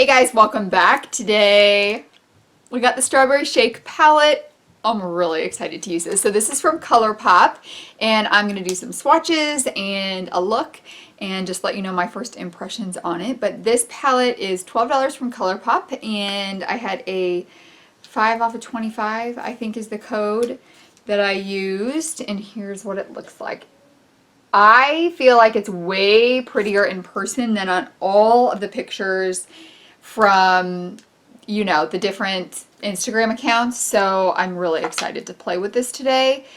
Hey guys, welcome back. Today we got the Strawberry Shake Palette. I'm really excited to use this. So this is from Colourpop, and I'm going to do some swatches and a look and just let you know my first impressions on it. But this palette is $12 from Colourpop, and I had a 5 off of 25, I think is the code that I used, and here's what it looks like. I feel like it's way prettier in person than on all of the pictures from, you know, the different Instagram accounts. So I'm really excited to play with this today.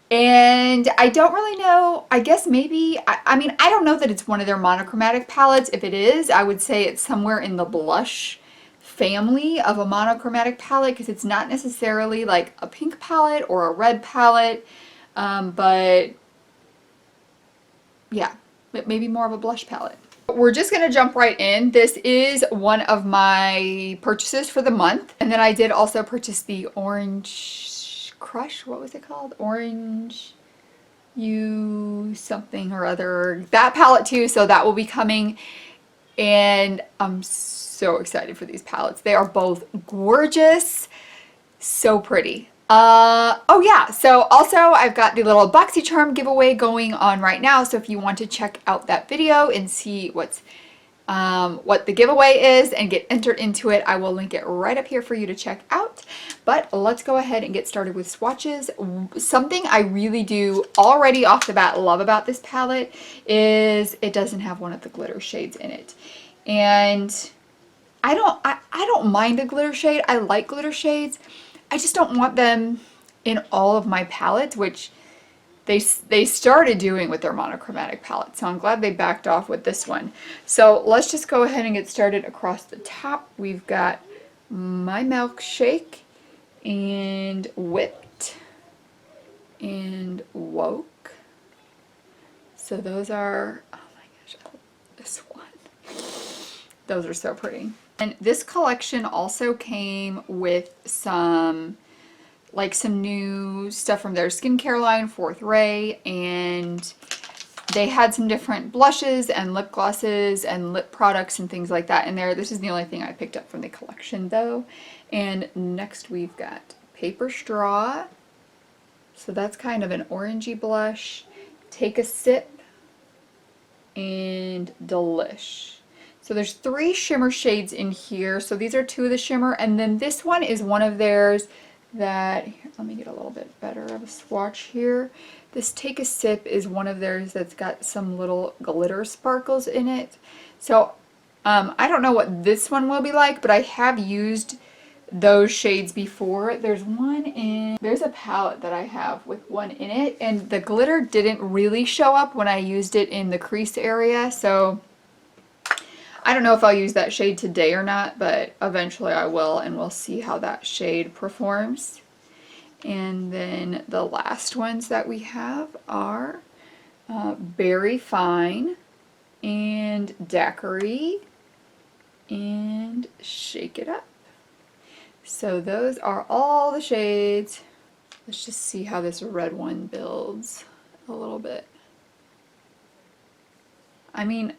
And I don't really know, I guess maybe, I mean, I don't know that it's one of their monochromatic palettes. If it is, I would say it's somewhere in the blush family of a monochromatic palette, because it's not necessarily like a pink palette or a red palette, but yeah, maybe more of a blush palette. We're just going to jump right in. This is one of my purchases for the month. And then I did also purchase the Orange Crush. What was it called? Orange You something or other. That palette too. So that will be coming. And I'm so excited for these palettes. They are both gorgeous. So pretty. Oh yeah, so also I've got the little BoxyCharm giveaway going on right now, so if you want to check out that video and see what the giveaway is and get entered into it, I will link it right up here for you to check out. But let's go ahead and get started with swatches. Something I really do already off the bat love about this palette is it doesn't have one of the glitter shades in it. And I don't mind a glitter shade. I like glitter shades. I just don't want them in all of my palettes, which they started doing with their monochromatic palette. So I'm glad they backed off with this one. So let's just go ahead and get started across the top. We've got My Milkshake and Whipped and Woke. So those are, oh my gosh, I love this one. Those are so pretty. And this collection also came with some new stuff from their skincare line, Fourth Ray, and they had some different blushes and lip glosses and lip products and things like that in there. This is the only thing I picked up from the collection though. And next we've got Paper Straw. So that's kind of an orangey blush. Take a Sip and Delish. So there's 3 shimmer shades in here. So these are 2 of the shimmer, and then this one is one of theirs that, here, let me get a little bit better of a swatch here. This Take a Sip is one of theirs that's got some little glitter sparkles in it. So I don't know what this one will be like, but I have used those shades before. There's a palette that I have with one in it, and the glitter didn't really show up when I used it in the crease area. So I don't know if I'll use that shade today or not, but eventually I will, and we'll see how that shade performs. And then the last ones that we have are Berry Fine and Daiquiri and Shake It Up. So those are all the shades. Let's just see how this red one builds a little bit. I mean,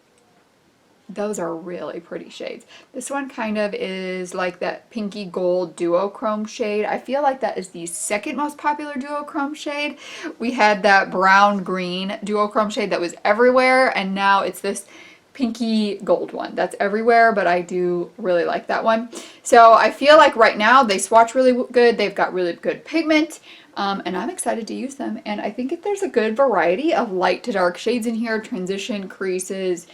those are really pretty shades. This one kind of is like that pinky gold duochrome shade. I feel like that is the second most popular duochrome shade. We had that brown green duochrome shade that was everywhere, and now it's this pinky gold one that's everywhere, but I do really like that one. So I feel like right now they swatch really good. They've got really good pigment, and I'm excited to use them. And I think there's a good variety of light to dark shades in here, transition, creases.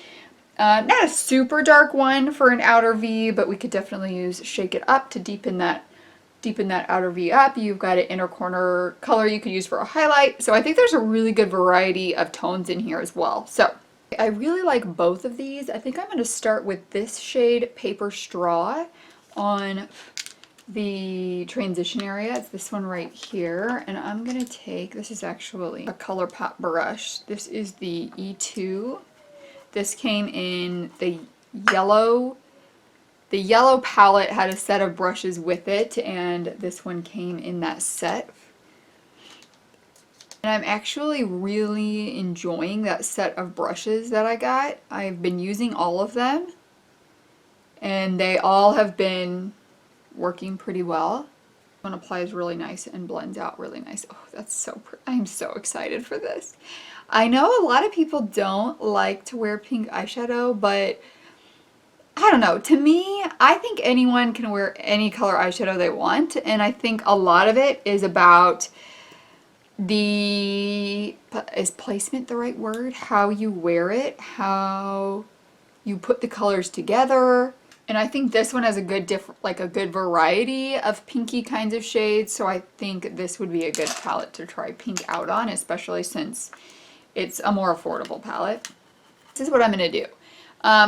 Not a super dark one for an outer V, but we could definitely use Shake It Up to deepen that outer V up. You've got an inner corner color you could use for a highlight. So I think there's a really good variety of tones in here as well. So I really like both of these. I think I'm going to start with this shade, Paper Straw, on the transition area. It's this one right here. And I'm going to take, this is actually a Colourpop brush. This is the E2. This came in the yellow. The yellow palette had a set of brushes with it, and this one came in that set. And I'm actually really enjoying that set of brushes that I got. I've been using all of them, and they all have been working pretty well. One applies really nice and blends out really nice. Oh, that's so pretty. I'm so excited for this. I know a lot of people don't like to wear pink eyeshadow, but I don't know. To me, I think anyone can wear any color eyeshadow they want, and I think a lot of it is about is placement the right word? How you wear it, how you put the colors together. And I think this one has a good a good variety of pinky kinds of shades, so I think this would be a good palette to try pink out on, especially since it's a more affordable palette. This is what I'm going to do.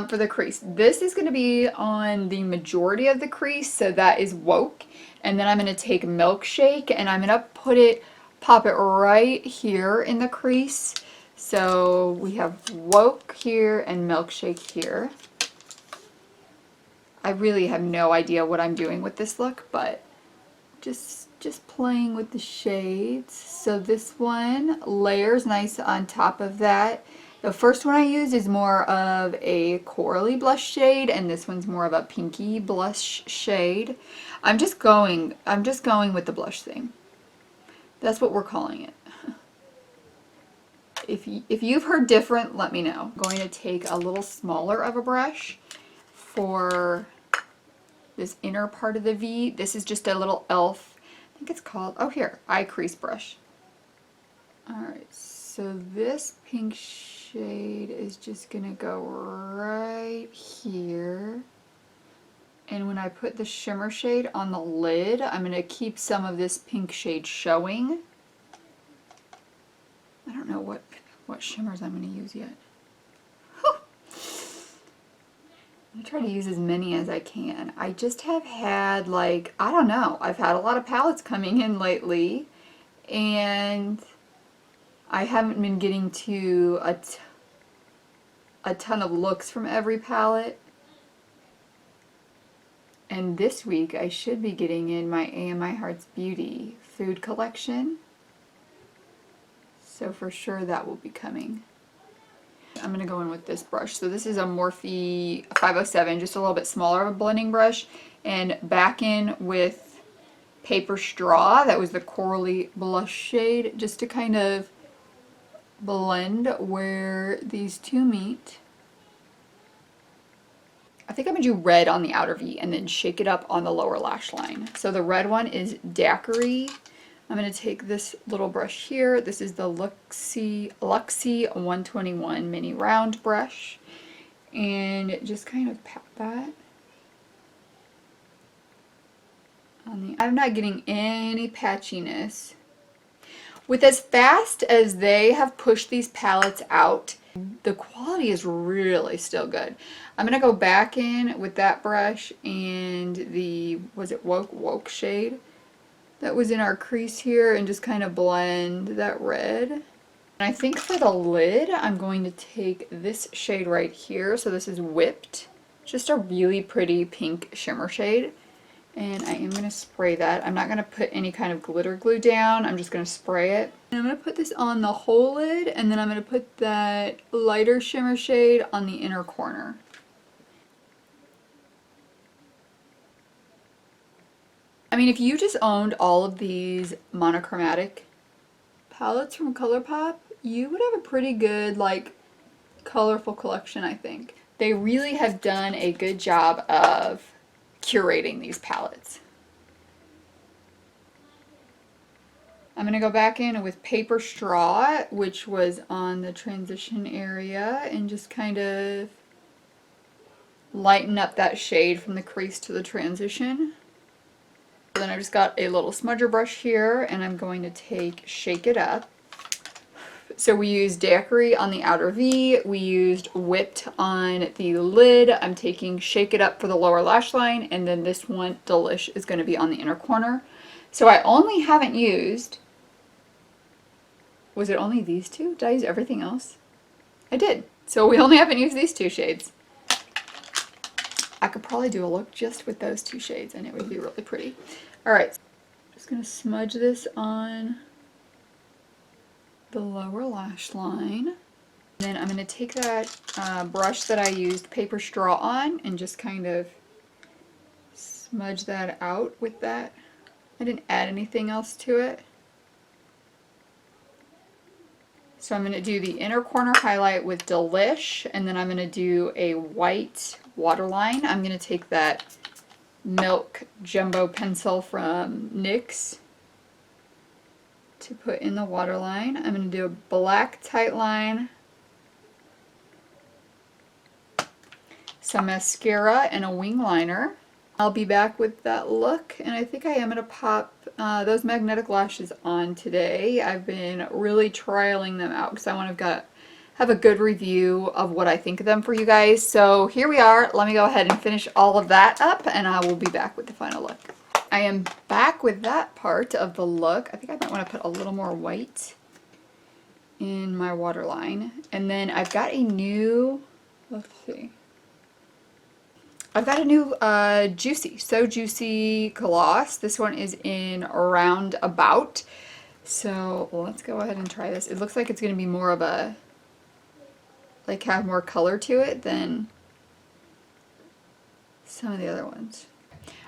For the crease, this is going to be on the majority of the crease, so that is Woke. And then I'm going to take Milkshake and I'm going to pop it right here in the crease. So we have Woke here and Milkshake here. I really have no idea what I'm doing with this look, but just playing with the shades. So this one layers nice on top of that. The first one I used is more of a corally blush shade, and this one's more of a pinky blush shade. I'm just going with the blush thing. That's what we're calling it. If you've heard different, let me know. I'm going to take a little smaller of a brush for this inner part of the V. This is just a little e.l.f. I think it's called, oh here, eye crease brush. Alright, so this pink shade is just gonna go right here. And when I put the shimmer shade on the lid, I'm gonna keep some of this pink shade showing. I don't know what shimmers I'm gonna use yet. I try to use as many as I can. I just have had, like, I don't know, I've had a lot of palettes coming in lately, and I haven't been getting to a ton of looks from every palette. And this week I should be getting in my AMI Hearts Beauty food collection. So for sure that will be coming. I'm going to go in with this brush. So this is a Morphe 507, just a little bit smaller of a blending brush. And back in with Paper Straw, that was the corally blush shade, just to kind of blend where these two meet. I think I'm going to do red on the outer V and then shake it up on the lower lash line. So the red one is Daiquiri. I'm going to take this little brush here. This is the Luxie 121 mini round brush, and just kind of pat that on the. I'm not getting any patchiness. With as fast as they have pushed these palettes out, the quality is really still good. I'm going to go back in with that brush and the, was it Woke shade that was in our crease here, and just kind of blend that red. And I think for the lid, I'm going to take this shade right here. So this is Whipped, just a really pretty pink shimmer shade. And I am going to spray that. I'm not going to put any kind of glitter glue down. I'm just going to spray it. And I'm going to put this on the whole lid, and then I'm going to put that lighter shimmer shade on the inner corner. I mean, if you just owned all of these monochromatic palettes from Colourpop, you would have a pretty good, like, colorful collection, I think. They really have done a good job of curating these palettes. I'm going to go back in with Paper Straw, which was on the transition area, and just kind of lighten up that shade from the crease to the transition. Then I just got a little smudger brush here, and I'm going to take Shake It Up. So we used Daiquiri on the outer V, we used Whipped on the lid. I'm taking Shake It Up for the lower lash line, and then this one, Delish, is going to be on the inner corner. So I only haven't used, was it only these two? Did I use everything else? I did. So we only haven't used these two shades. I could probably do a look just with those two shades and it would be really pretty. Alright, just going to smudge this on the lower lash line. Then I'm going to take that brush that I used Paper Straw on and just kind of smudge that out with that. I didn't add anything else to it. So I'm going to do the inner corner highlight with Delish, and then I'm going to do a white waterline. I'm going to take that Milk Jumbo pencil from NYX to put in the waterline. I'm going to do a black tight line, some mascara, and a wing liner. I'll be back with that look, and I think I am going to pop those magnetic lashes on today. I've been really trialing them out because I want to have a good review of what I think of them for you guys. So here we are. Let me go ahead and finish all of that up, and I will be back with the final look. I am back with that part of the look. I think I might want to put a little more white in my waterline. And then I've got a new, let's see. I've got a new Juicy, So Juicy gloss. This one is in Roundabout. So let's go ahead and try this. It looks like it's going to be more of a, like, have more color to it than some of the other ones.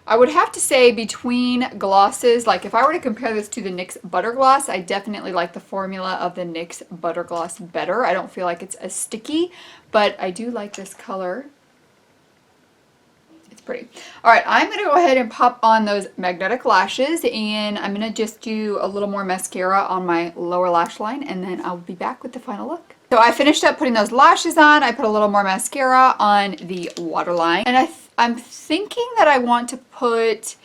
I would have to say between glosses, like if I were to compare this to the NYX Butter Gloss, I definitely like the formula of the NYX Butter Gloss better. I don't feel like it's as sticky, but I do like this color. Pretty. All right, I'm going to go ahead and pop on those magnetic lashes, and I'm going to just do a little more mascara on my lower lash line, and then I'll be back with the final look. So I finished up putting those lashes on. I put a little more mascara on the waterline, and I'm thinking that I want to put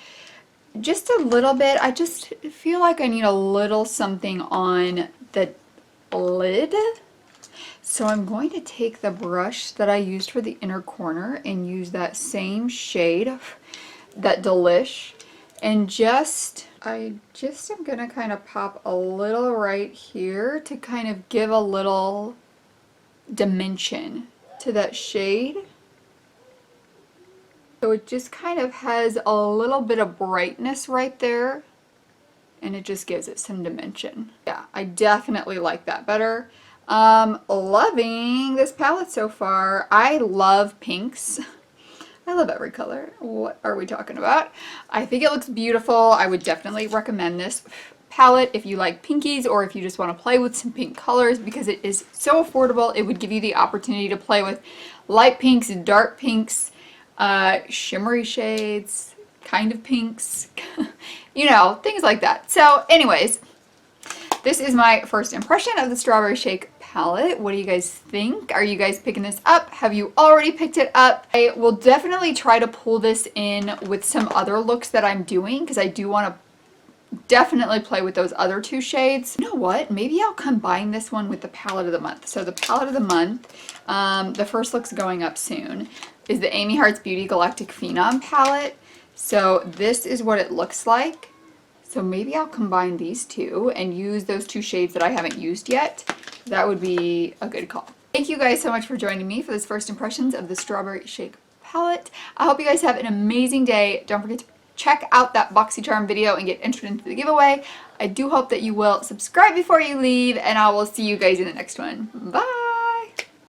just a little bit. I just feel like I need a little something on the lid. So I'm going to take the brush that I used for the inner corner and use that same shade, that Delish, and I just am going to kind of pop a little right here to kind of give a little dimension to that shade. So it just kind of has a little bit of brightness right there, and it just gives it some dimension. Yeah, I definitely like that better. Loving this palette so far. I love pinks. I love every color. What are we talking about? I think it looks beautiful. I would definitely recommend this palette if you like pinkies or if you just want to play with some pink colors, because it is so affordable. It would give you the opportunity to play with light pinks, dark pinks, shimmery shades, kind of pinks, you know, things like that. So anyways, this is my first impression of the Strawberry Shake palette. What do you guys think? Are you guys picking this up? Have you already picked it up? I will definitely try to pull this in with some other looks that I'm doing, because I do want to definitely play with those other two shades. You know what? Maybe I'll combine this one with the palette of the month. So the palette of the month, the first look's going up soon, is the Amy Hearts Beauty Galactic Phenom palette. So this is what it looks like. So maybe I'll combine these two and use those two shades that I haven't used yet. That would be a good call. Thank you guys so much for joining me for this first impressions of the Strawberry Shake palette. I hope you guys have an amazing day. Don't forget to check out that BoxyCharm video and get entered into the giveaway. I do hope that you will subscribe before you leave, and I will see you guys in the next one. Bye!